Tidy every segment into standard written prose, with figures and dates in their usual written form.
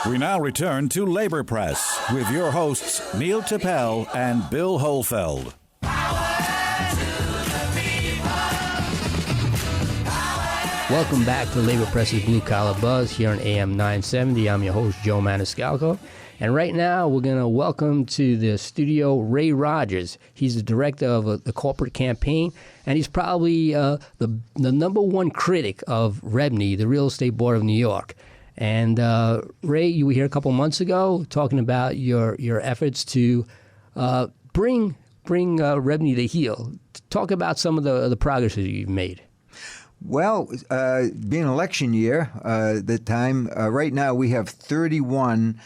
We now return to Labor Press with your hosts, Neil Tappel and Bill Holfeld. Welcome back to Labor Press's Blue Collar Buzz here on AM 970. I'm your host, Joe Maniscalco. And right now, we're going to welcome to the studio Ray Rogers. He's the director of the corporate campaign, and he's probably the number one critic of REBNY, the Real Estate Board of New York. And Ray, you were here a couple months ago talking about your efforts to bring REBNY to heel. Talk about some of the progress that you've made. Well, being election year, the time, right now we have 31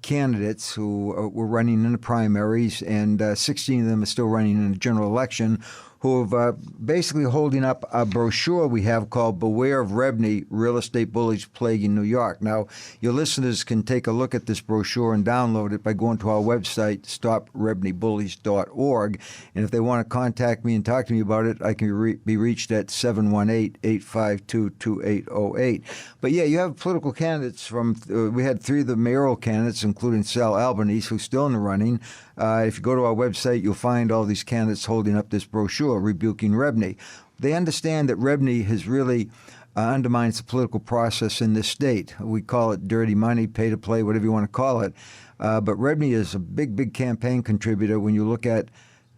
candidates who were running in the primaries, and 16 of them are still running in the general election, who have basically holding up a brochure we have called Beware of REBNY, Real Estate Bullies Plaguing New York. Now, your listeners can take a look at this brochure and download it by going to our website, StopREBNYBullies.org. And if they want to contact me and talk to me about it, I can be reached at 718-852-2808. But yeah, you have political candidates from, we had 3 of the mayoral candidates, including Sal Albanese, who's still in the running. If you go to our website, you'll find all these candidates holding up this brochure, rebuking REBNY. They understand that REBNY has really undermines the political process in this state. We call it dirty money, pay to play, whatever you want to call it. But REBNY is a big campaign contributor when you look at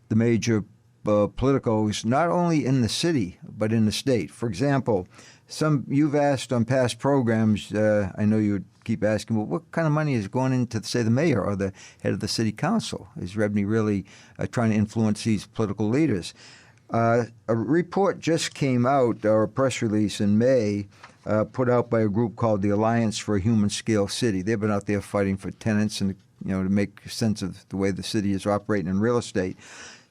the major politicos, not only in the city, but in the state. For example, you've asked on past programs, I know you would keep asking, well, what kind of money is going into, say, the mayor or the head of the city council? Is REBNY really trying to influence these political leaders? A report just came out, or a press release in May, put out by a group called the Alliance for a Human Scale City. They've been out there fighting for tenants and to make sense of the way the city is operating in real estate.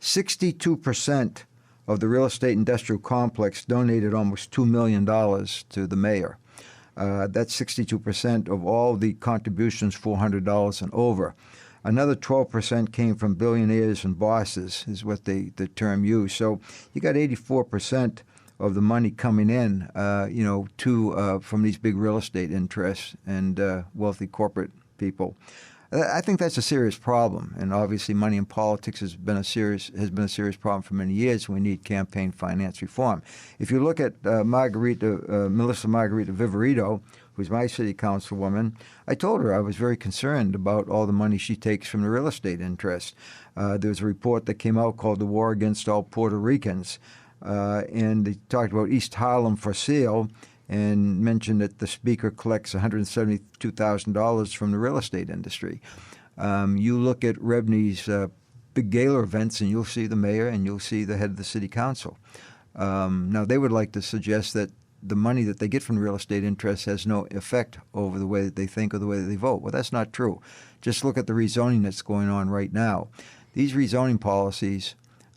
62% of the real estate industrial complex donated almost $2 million to the mayor. That's 62% of all the contributions, $400 and over. Another 12% came from billionaires and bosses, is what the term used. So you got 84% of the money coming in, from these big real estate interests and wealthy corporate people. I think that's a serious problem, and obviously money in politics has been a serious problem for many years. We need campaign finance reform. If you look at Melissa Margarita Viverito, who's my city councilwoman, I told her I was very concerned about all the money she takes from the real estate interest. There was a report that came out called The War Against All Puerto Ricans, and they talked about East Harlem for sale, and mentioned that the speaker collects $172,000 from the real estate industry. You look at REBNY's big gala events, and you'll see the mayor and you'll see the head of the city council. Now, they would like to suggest that the money that they get from real estate interests has no effect over the way that they think or the way that they vote. Well, that's not true. Just look at the rezoning that's going on right now. These rezoning policies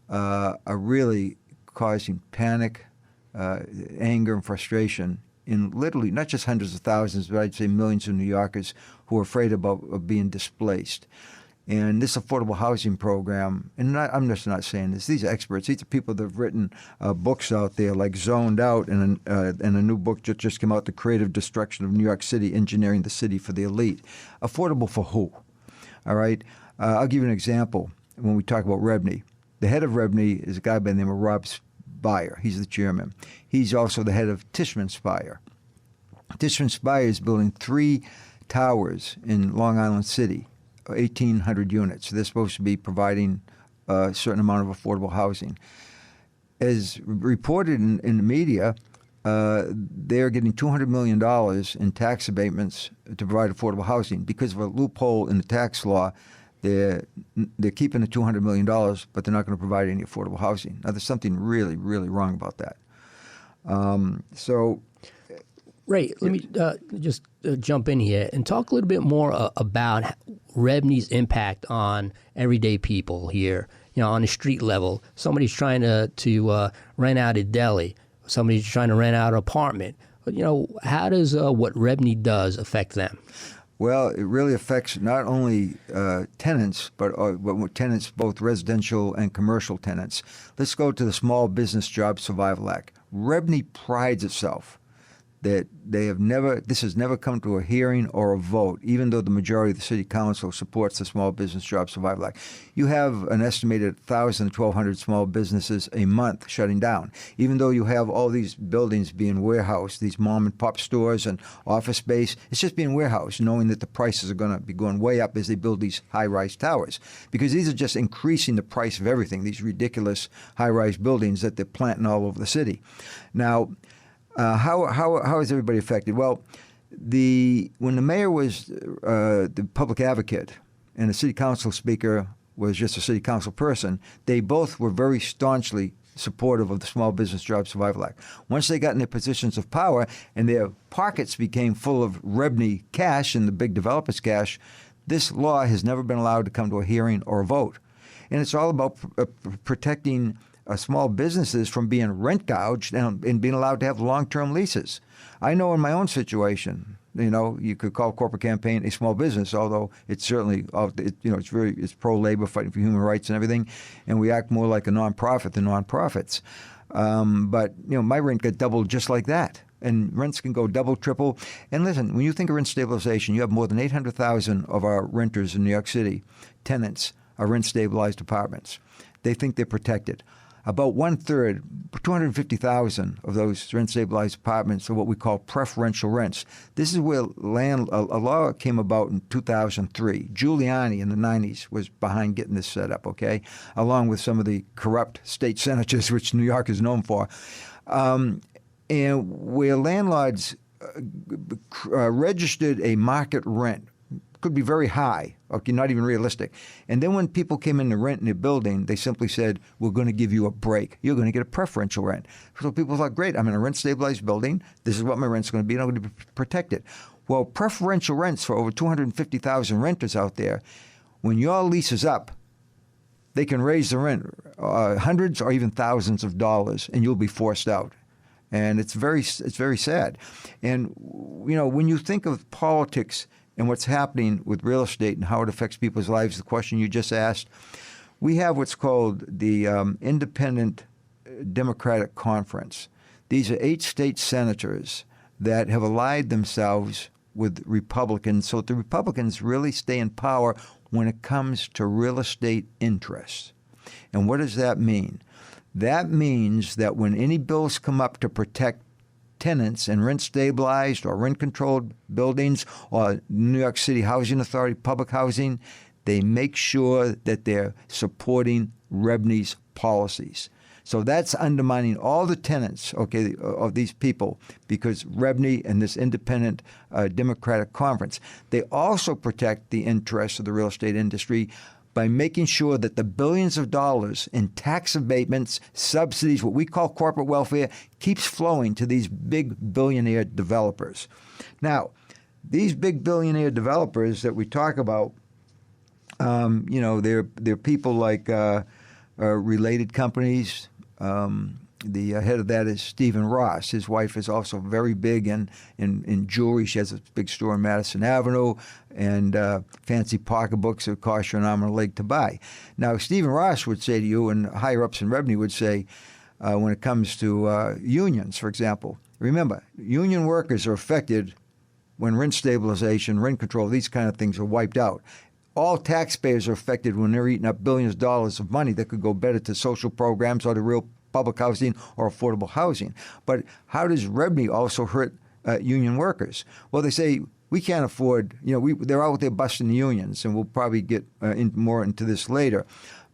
are really causing panic, anger and frustration in literally not just hundreds of thousands, but I'd say millions of New Yorkers who are afraid of being displaced. And this affordable housing program, and I'm just not saying this, these are experts. These are people that have written books out there like Zoned Out, and a new book just came out, The Creative Destruction of New York City, Engineering the City for the Elite. Affordable for who? All right? I'll give you an example when we talk about REBNY. The head of REBNY is a guy by the name of Rob Spire. He's the chairman. He's also the head of Tishman Spire. Tishman Spire is building 3 towers in Long Island City, 1,800 units. They're supposed to be providing a certain amount of affordable housing. As reported in the media, they're getting $200 million in tax abatements to provide affordable housing. Because of a loophole in the tax law, they're keeping the $200 million, but they're not going to provide any affordable housing. Now, there's something really, really wrong about that. Ray, let me just jump in here and talk a little bit more about REBNY's impact on everyday people here. On the street level, somebody's trying to rent out a deli, somebody's trying to rent out an apartment. But, how does what REBNY does affect them? Well, it really affects not only tenants, but tenants, both residential and commercial tenants. Let's go to the Small Business Job Survival Act. REBNY prides itself that this has never come to a hearing or a vote, even though the majority of the city council supports the Small Business Job Survival Act. You have an estimated 1,000 to 1,200 small businesses a month shutting down, even though you have all these buildings being warehoused, these mom and pop stores and office space. It's just being warehoused, knowing that the prices are going to be going way up as they build these high-rise towers, because these are just increasing the price of everything, these ridiculous high-rise buildings that they're planting all over the city. Now, how is everybody affected? Well, when the mayor was the public advocate and the city council speaker was just a city council person, they both were very staunchly supportive of the Small Business Job Survival Act. Once they got in their positions of power and their pockets became full of REBNY cash and the big developers' cash, this law has never been allowed to come to a hearing or a vote. And it's all about protecting small businesses from being rent gouged and being allowed to have long-term leases. I know in my own situation, you could call Corporate Campaign a small business, although it's certainly, it's pro-labor, fighting for human rights and everything, and we act more like a nonprofit than nonprofits. But my rent got doubled just like that. And rents can go double, triple. And listen, when you think of rent stabilization, you have more than 800,000 of our renters in New York City, tenants, are rent-stabilized apartments. They think they're protected. About 1/3, 250,000 of those rent-stabilized apartments are what we call preferential rents. This is where a law came about in 2003. Giuliani in the 90s was behind getting this set up, okay, along with some of the corrupt state senators, which New York is known for. And where landlords registered a market rent, could be very high, okay, not even realistic. And then when people came in to rent in their building, they simply said, we're going to give you a break. You're going to get a preferential rent. So people thought, great, I'm in a rent-stabilized building. This is what my rent's going to be, and I'm going to be protected. Well, preferential rents for over 250,000 renters out there, when your lease is up, they can raise the rent hundreds or even thousands of dollars, and you'll be forced out. And it's very sad. And, when you think of politics and what's happening with real estate and how it affects people's lives, the question you just asked, we have what's called the Independent Democratic Conference. These are 8 state senators that have allied themselves with Republicans so that the Republicans really stay in power when it comes to real estate interests. And what does that mean? That means that when any bills come up to protect tenants in rent-stabilized or rent-controlled buildings or New York City Housing Authority public housing, they make sure that they're supporting REBNY's policies. So that's undermining all the tenants, okay, of these people, because REBNY and this Independent Democratic Conference, they also protect the interests of the real estate industry by making sure that the billions of dollars in tax abatements, subsidies, what we call corporate welfare, keeps flowing to these big billionaire developers. Now, these big billionaire developers that we talk about, they're people like related companies. The head of that is Stephen Ross. His wife is also very big in jewelry. She has a big store on Madison Avenue and fancy pocketbooks that cost you an arm and a leg to buy. Now, Stephen Ross would say to you, and higher-ups in REBNY would say, when it comes to unions, for example, remember, union workers are affected when rent stabilization, rent control, these kind of things are wiped out. All taxpayers are affected when they're eating up billions of dollars of money that could go better to social programs or to real public housing or affordable housing. But how does REBNY also hurt union workers? Well, they say we can't afford, they're out there busting the unions, and we'll probably get more into this later.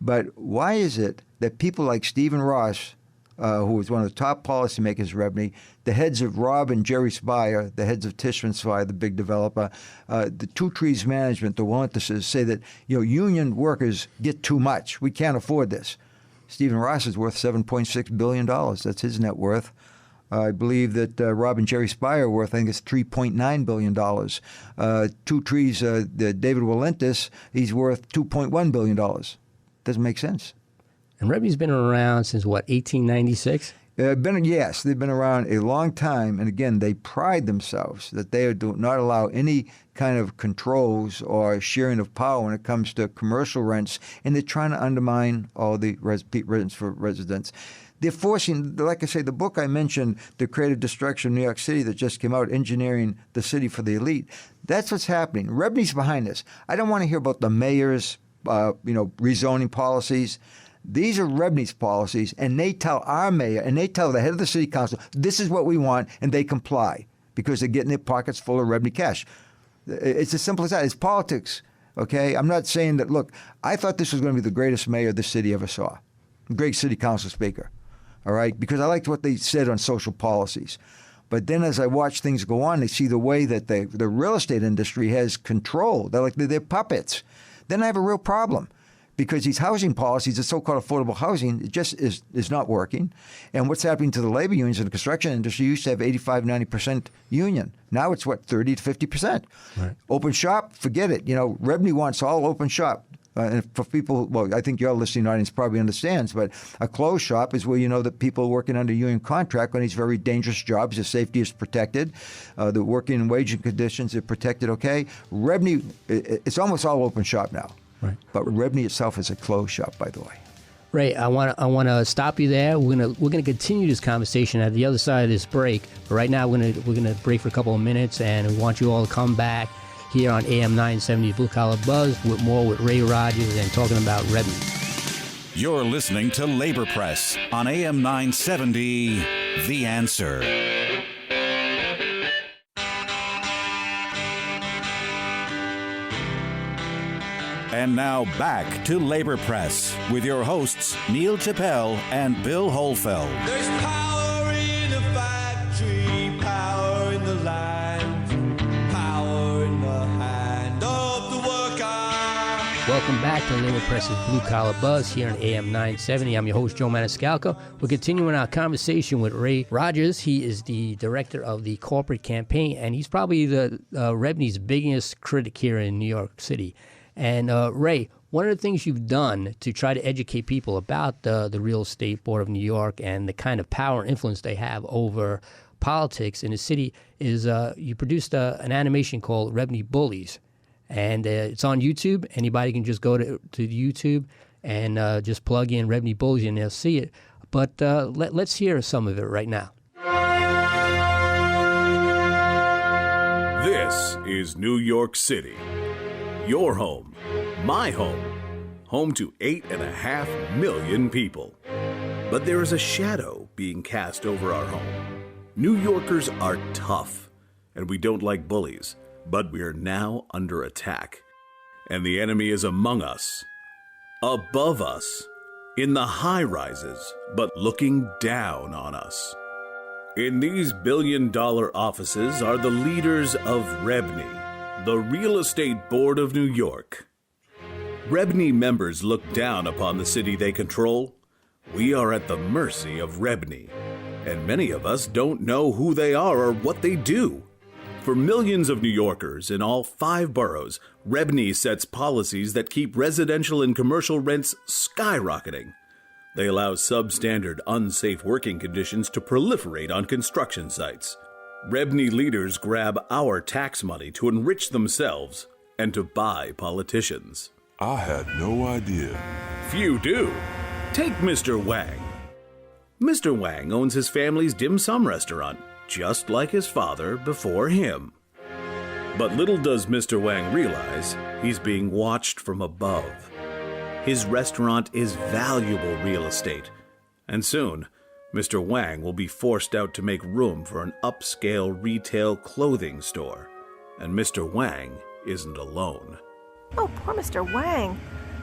But why is it that people like Stephen Ross, who was one of the top policymakers of REBNY, the heads of Rob and Jerry Spire, the heads of Tishman Spire, the big developer, the Two Trees Management, the Wallaces, say that union workers get too much. We can't afford this. Stephen Ross is worth $7.6 billion. That's his net worth. I believe that Rob and Jerry Spire are worth, I think it's $3.9 billion. Two Trees, David Walentis, he's worth $2.1 billion. Doesn't make sense. And REBNY's been around since, 1896? Yes, they've been around a long time. And again, they pride themselves that they do not allow any kind of controls or sharing of power when it comes to commercial rents. And they're trying to undermine all the rents for residents. They're forcing, like I say, the book I mentioned, The Creative Destruction of New York City, that just came out, Engineering the City for the Elite. That's what's happening. REBNY's behind this. I don't want to hear about the mayor's, rezoning policies. These are REBNY's policies, and they tell our mayor and they tell the head of the city council, this is what we want, and they comply because they're getting their pockets full of REBNY cash. It's as simple as that. It's politics, okay? I'm not saying that, look, I thought this was going to be the greatest mayor this city ever saw, great city council speaker, all right? Because I liked what they said on social policies. But then as I watch things go on, they see the way that the real estate industry has control. They're puppets. Then I have a real problem. Because these housing policies, the so-called affordable housing, it just is not working. And what's happening to the labor unions in the construction industry? You used to have 85, 90% union. Now it's, 30 to 50%. Right. Open shop, forget it. REBNY wants all open shop. And for people, well, I think your listening audience probably understands, but a closed shop is where that people working under union contract on these very dangerous jobs, the safety is protected, the working and wage conditions are protected, okay? REBNY, it's almost all open shop now. Right. But REBNY itself is a closed shop, by the way. Ray, I want to stop you there. We're gonna continue this conversation at the other side of this break. But right now, we're gonna break for a couple of minutes, and we want you all to come back here on AM 970 Blue Collar Buzz with Ray Rogers and talking about REBNY. You're listening to Labor Press on AM 970, The Answer. And now back to Labor Press with your hosts, Neil Chappell and Bill Holfeld. There's power in the factory, power in the land, power in the hand of the worker. Welcome back to Labor Press's Blue Collar Buzz here on AM 970. I'm your host, Joe Maniscalco. We're continuing our conversation with Ray Rogers. He is the director of the corporate campaign, and he's probably the REBNY's biggest critic here in New York City. And Ray, one of the things you've done to try to educate people about the Real Estate Board of New York and the kind of power and influence they have over politics in the city is you produced an animation called REBNY Bullies. And it's on YouTube. Anybody can just go to YouTube and just plug in REBNY Bullies and they'll see it. But let's hear some of it right now. This is New York City. Your home, my home to 8.5 million people. But there is a shadow being cast over our home. New Yorkers are tough, and we don't like bullies, but we are now under attack. And the enemy is among us, above us, in the high rises, but looking down on us. In these billion-dollar offices are the leaders of REBNY, the Real Estate Board of New York. REBNY members look down upon the city they control. We are at the mercy of REBNY, and many of us don't know who they are or what they do. For millions of New Yorkers in all 5 boroughs, REBNY sets policies that keep residential and commercial rents skyrocketing. They allow substandard, unsafe working conditions to proliferate on construction sites. REBNY leaders grab our tax money to enrich themselves and to buy politicians. I had no idea. Few do. Take Mr. Wang. Mr. Wang owns his family's dim sum restaurant, just like his father before him. But little does Mr. Wang realize he's being watched from above. His restaurant is valuable real estate, and soon Mr. Wang will be forced out to make room for an upscale retail clothing store. And Mr. Wang isn't alone. Oh, poor Mr. Wang.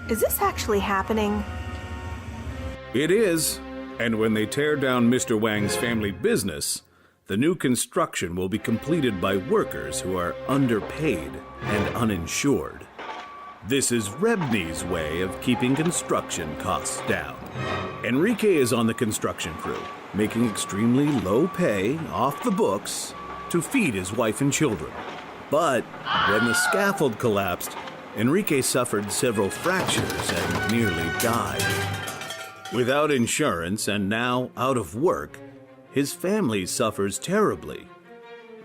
Is this actually happening? It is. And when they tear down Mr. Wang's family business, the new construction will be completed by workers who are underpaid and uninsured. This is REBNY's way of keeping construction costs down. Enrique is on the construction crew, making extremely low pay off the books to feed his wife and children. But when the scaffold collapsed, Enrique suffered several fractures and nearly died. Without insurance and now out of work, his family suffers terribly.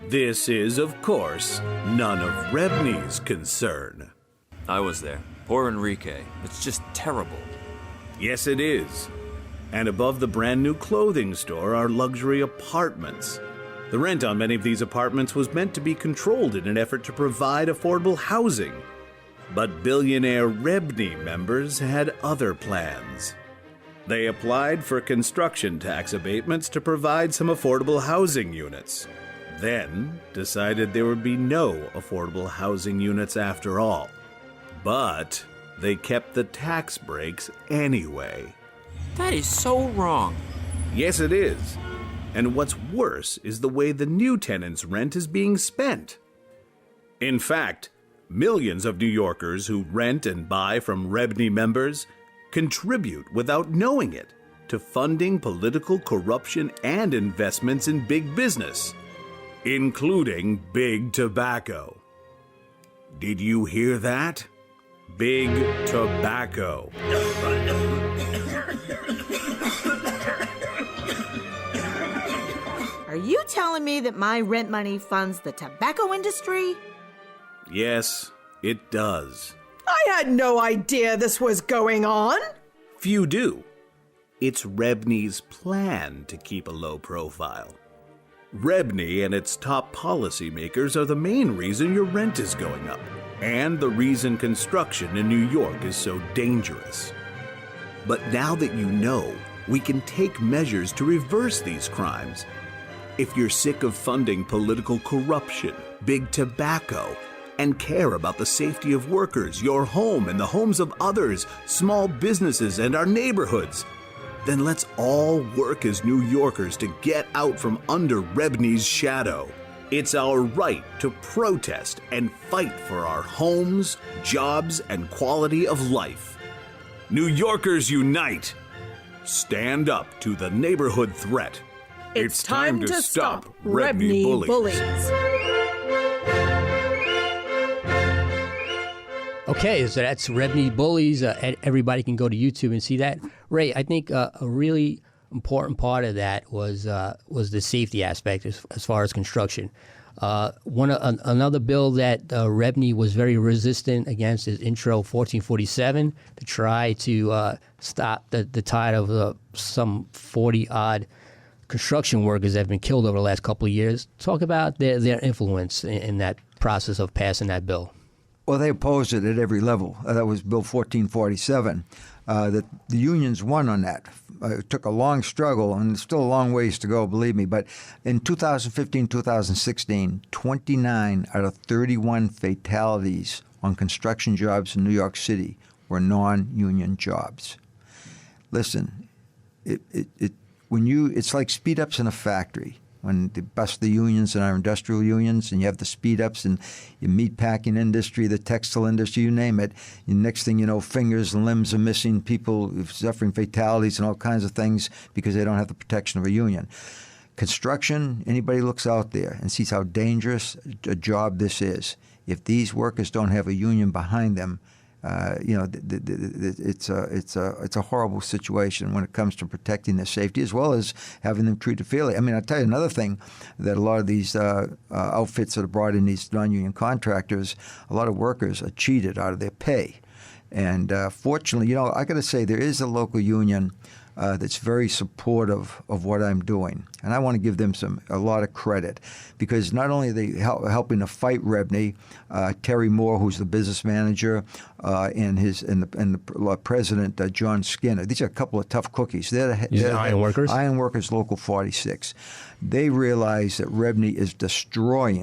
This is, of course, none of REBNY's concern. I was there. Poor Enrique. It's just terrible. Yes, it is. And above the brand new clothing store are luxury apartments. The rent on many of these apartments was meant to be controlled in an effort to provide affordable housing. But billionaire REBNY members had other plans. They applied for construction tax abatements to provide some affordable housing units. Then decided there would be no affordable housing units after all. But they kept the tax breaks anyway. That is so wrong. Yes, it is. And what's worse is the way the new tenants' rent is being spent. In fact, millions of New Yorkers who rent and buy from REBNY members contribute without knowing it to funding political corruption and investments in big business, including big tobacco. Did you hear that? Big tobacco. Are you telling me that my rent money funds the tobacco industry? Yes, it does. I had no idea this was going on. Few do. It's REBNY's plan to keep a low profile. REBNY and its top policymakers are the main reason your rent is going up, and the reason construction in New York is so dangerous. But now that you know, we can take measures to reverse these crimes. If you're sick of funding political corruption, big tobacco, and care about the safety of workers, your home, and the homes of others, small businesses, and our neighborhoods, then let's all work as New Yorkers to get out from under REBNY's shadow. It's our right to protest and fight for our homes, jobs, and quality of life. New Yorkers unite! Stand up to the neighborhood threat. It's time to stop REBNY Bullies. Okay, so that's REBNY Bullies. Everybody can go to YouTube and see that. Ray, I think a really important part of that was the safety aspect as far as construction. Another bill that REBNY was very resistant against is Intro 1447 to try to stop the tide of some 40-odd construction workers that have been killed over the last couple of years. Talk about their influence in that process of passing that bill. Well, they opposed it at every level. That was Bill 1447. The unions won on that. It took a long struggle, and there's still a long ways to go, believe me. But in 2015-2016, 29 out of 31 fatalities on construction jobs in New York City were non-union jobs. Listen, it's like speed-ups in a factory. When they bust the unions and our industrial unions, and you have the speed-ups in your meatpacking industry, the textile industry, you name it, and next thing you know, fingers and limbs are missing, people suffering fatalities and all kinds of things because they don't have the protection of a union. Construction, anybody looks out there and sees how dangerous a job this is. If these workers don't have a union behind them, it's a horrible situation when it comes to protecting their safety as well as having them treated fairly. I mean, I'll tell you another thing that a lot of these outfits that are brought in, these non-union contractors, a lot of workers are cheated out of their pay. And fortunately, I got to say, there is a local union that's very supportive of what I'm doing. And I want to give them a lot of credit because not only are they helping to fight REBNY, Terry Moore, who's the business manager, and the president, John Skinner. These are a couple of tough cookies. They're Iron Workers? Iron Workers Local 46. They realize that REBNY is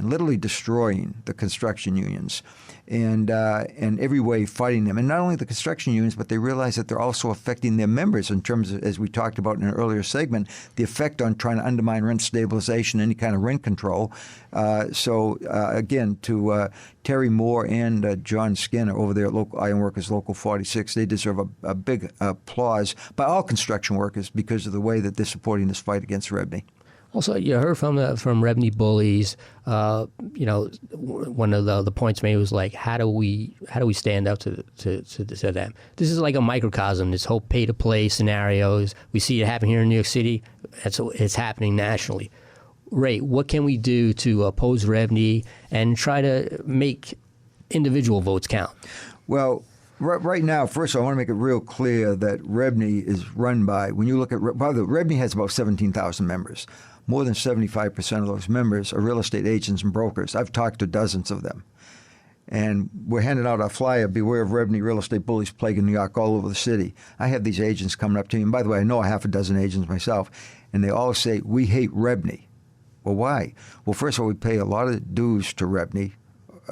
literally destroying the construction unions. And every way fighting them. And not only the construction unions, but they realize that they're also affecting their members in terms of, as we talked about in an earlier segment, the effect on trying to undermine rent stabilization, any kind of rent control. Again, to Terry Moore and John Skinner over there at Iron Workers Local 46, they deserve a big applause by all construction workers because of the way that they're supporting this fight against REBNY. Also, you heard from REBNY Bullies. One of the points made was like, how do we stand up to them? This is like a microcosm. This whole pay-to-play scenarios. We see it happen here in New York City. It's happening nationally. Ray, what can we do to oppose REBNY and try to make individual votes count? Well, Right now, first, I want to make it real clear that REBNY is run by, when you look at, by the way, REBNY has about 17,000 members. More than 75% of those members are real estate agents and brokers. I've talked to dozens of them. And we're handing out our flyer, Beware of REBNY Real Estate Bullies plaguing New York all over the city. I have these agents coming up to me, and by the way, I know a half a dozen agents myself, and they all say, we hate REBNY. Well, why? Well, first of all, we pay a lot of dues to REBNY,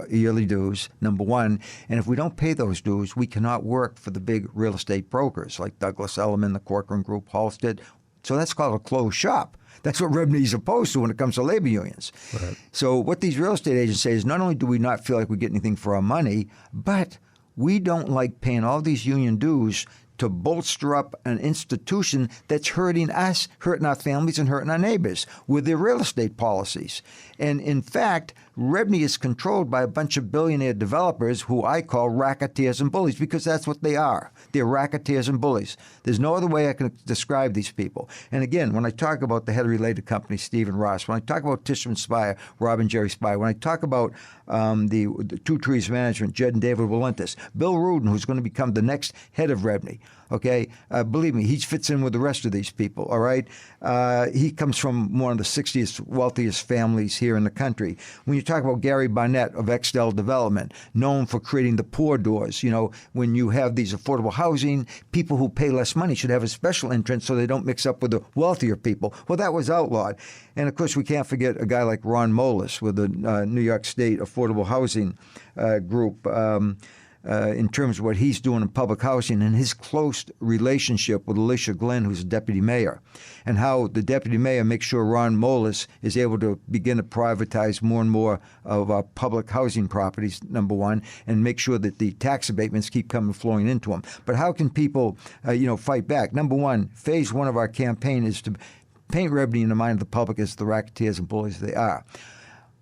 yearly dues, number one. And if we don't pay those dues, we cannot work for the big real estate brokers like Douglas Elliman, the Corcoran Group, Halstead. So that's called a closed shop. That's what REBNY is opposed to when it comes to labor unions. Right. So what these real estate agents say is not only do we not feel like we get anything for our money, but we don't like paying all these union dues to bolster up an institution that's hurting us, hurting our families, and hurting our neighbors with their real estate policies. And in fact, REBNY is controlled by a bunch of billionaire developers who I call racketeers and bullies, because that's what they are. They're racketeers and bullies. There's no other way I can describe these people. And again, when I talk about the head of related company, Stephen Ross, when I talk about Tishman Speyer, Rob and Jerry Speyer, when I talk about the Two Trees Management, Jed and David Walentis, Bill Rudin, who's going to become the next head of REBNY, okay? Believe me, he fits in with the rest of these people, all right? He comes from one of the 60th wealthiest families here in the country. When you talk about Gary Barnett of Exdell Development, known for creating the poor doors, you know, when you have these affordable housing, people who pay less money should have a special entrance so they don't mix up with the wealthier people. Well, that was outlawed. And, of course, we can't forget a guy like Ron Moelis with the New York State Affordable Housing Group, in terms of what he's doing in public housing and his close relationship with Alicia Glenn, who's a deputy mayor, and how the deputy mayor makes sure Ron Moelis is able to begin to privatize more and more of our public housing properties, number one, and make sure that the tax abatements keep flowing into them. But how can people, fight back? Number one, phase one of our campaign is to paint REBNY in the mind of the public as the racketeers and bullies they are.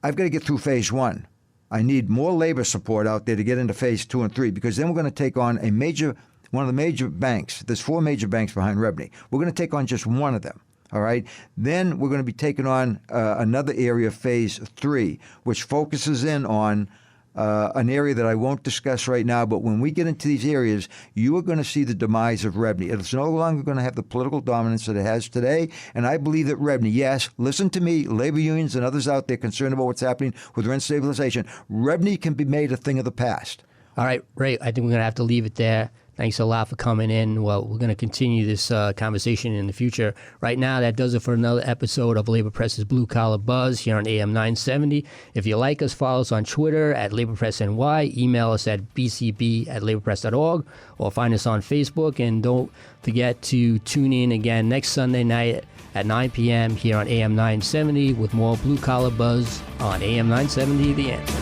I've got to get through phase one. I need more labor support out there to get into phase 2 and 3, because then we're going to take on one of the major banks. There's 4 major banks behind REBNY. We're going to take on just one of them. All right. Then we're going to be taking on another area, phase 3, which focuses in on an area that I won't discuss right now, but when we get into these areas, you are going to see the demise of REBNY. It's no longer going to have the political dominance that it has today, and I believe that REBNY, yes, listen to me, labor unions and others out there concerned about what's happening with rent stabilization, REBNY can be made a thing of the past. All right, Ray, I think we're going to have to leave it there. Thanks a lot for coming in. Well, we're going to continue this conversation in the future. Right now, that does it for another episode of Labor Press's Blue Collar Buzz here on AM 970. If you like us, follow us on Twitter at LaborPressNY, email us at bcb@laborpress.org, or find us on Facebook. And don't forget to tune in again next Sunday night at 9 p.m. here on AM 970 with more Blue Collar Buzz on AM 970, The Answer.